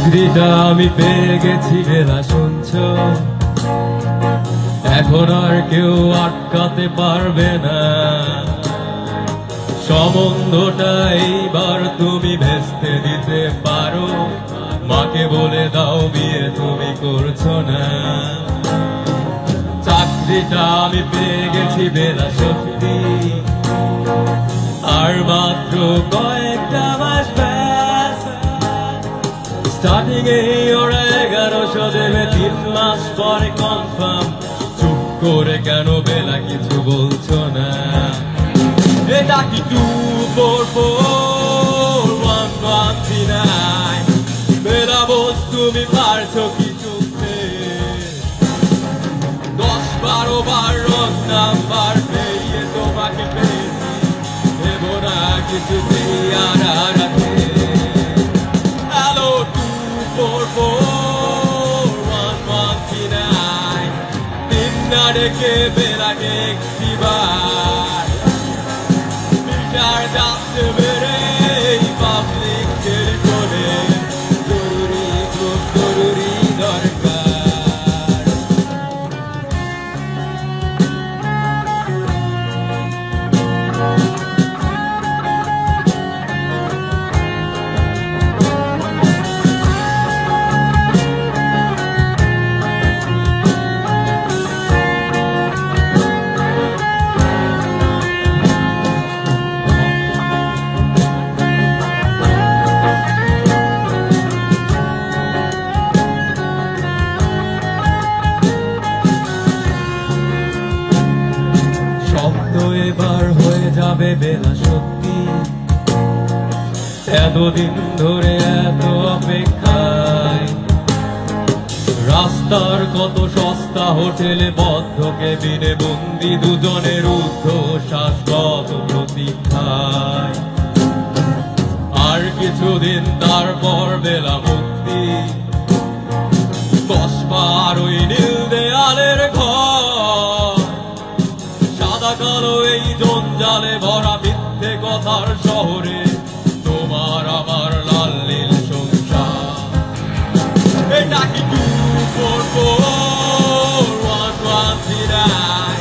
চাকরিটা আমি পেয়ে গেছি বেলা শুনছ, এখন আর কেউ আটকাতে পারবে না। সম্বন্ধটা এইবার তুমি ভেস্তে দিতে পারো, মাকে বলে দাও বিয়ে তুমি করছো না। চাকরিটা আমি পেয়ে গেছি বেলা সত্যি, আর মাত্র কয়েকটা মাস ব্যাস। স্টার্টিং এ ওরা 1100 দেবে, 3 মাস পরে কনফার্ম। চুপ করে কেন বেলা কিছু বলছো না? এটা কি 2441139? বেলা বোস তুমি পারছো কি চলতে? 10-12 বার রং নাম্বার পেয়ে তোমাকে পেয়েছি, দেব না কিছুতেই আর হারাতে। হ্যালো 2441139, দিন না ডেকে বেলাকে একটিবার মিটার যাচ্ছে বেড়ে পাবলিক টেলিফোনে। জরুরি খুব জরুরি দরকার। এবার হয়ে যাবে বেলা সত্যি, এতদিন ধরে এত অপেক্ষায়। রাস্তার কত সস্তা হোটেলে বদ্ধ কেবিনে বন্দি দুজনের ঊর্ধ্বশ্বাস কত প্রতীক্ষায়। আর কিছুদিন তারপর বেলা মুক্তি, কসবার ওই নীল দেয়ালের ঘর। সাদা কালো এই জঞ্জালে ভরা মিথ্যে কথার শহরে তোমার আমার লাল নীল সংসার। এটা কি 2441139?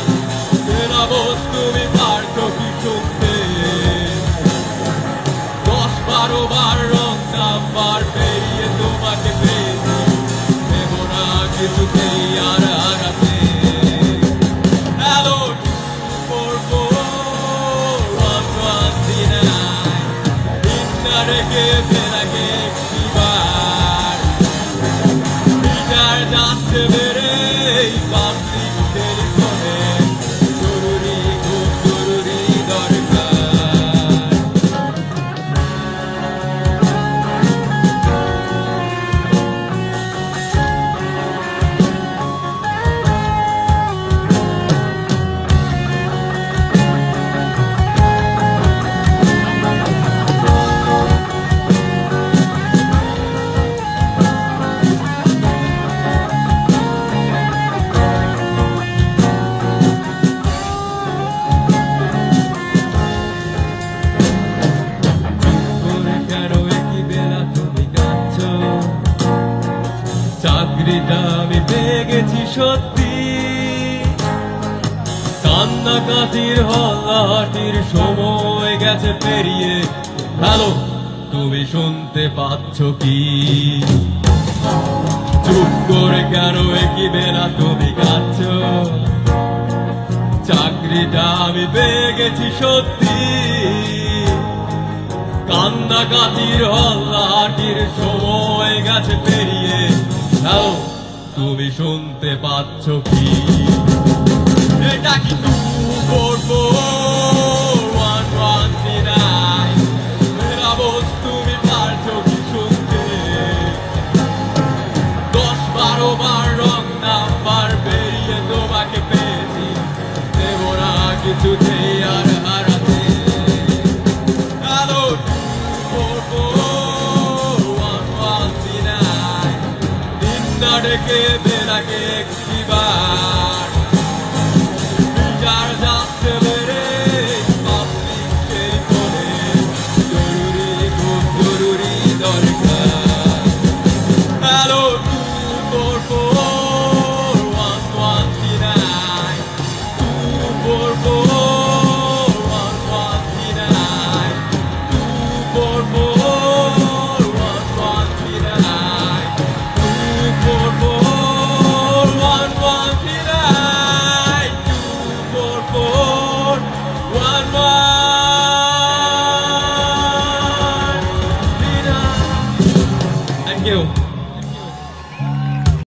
বেলা বোস তুমি পারছো কি শুনতে? 10-12 বার রং নাম্বার পেরিয়ে তোমাকে পেয়েছি, দেব না কিছুতেই আর হারাতে। হ্যালো 2441139, দিন না রেখে বেলাকে একটিবার মিটার যাচ্ছে বেড়ে পাবলিক টেলিফোনে। জরুরি খুব জরুরি দরকার। চাকরিটা আমি পেয়ে গেছি সত্যি, কান্নাকাটির হল্লাহাটির সময় গেছে পেরিয়ে। হ্যালো তুমি শুনতে পাচ্ছ কি? চুপ করে কেন একই বেলা তুমি কাঁদছ? চাকরিটা আমি পেয়ে গেছি সত্যি, কান্নাকাটির হল্লাহাটির সময় গেছে পেরিয়ে। হ্যালো তুমি শুনতে পাচ্ছ কি? এটা কি 2441139? বেলা বোস তুমি পারছো কি শুনতে? 10-12 বার রং নাম্বার পেরিয়ে তোমাকে পেয়েছি, দেব না কিছুতেই আর হারাতে। হ্যালো 2441139, দিন না ডেকে বেলাকে